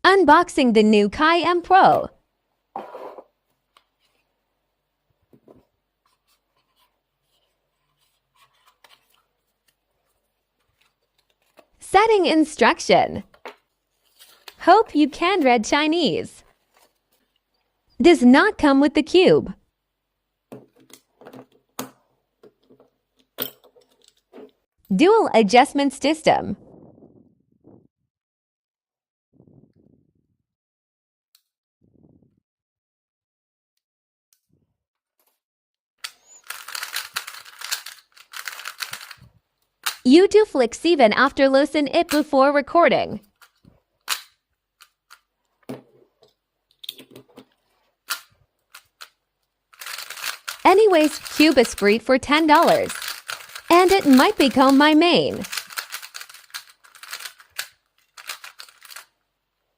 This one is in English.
Unboxing the new Kai M Pro. Setting instruction. Hope you can read Chinese. Does not come with the cube. Dual adjustment system. YouTube flicks even after listen it before recording. Anyways, cube is free for $10. And it might become my main.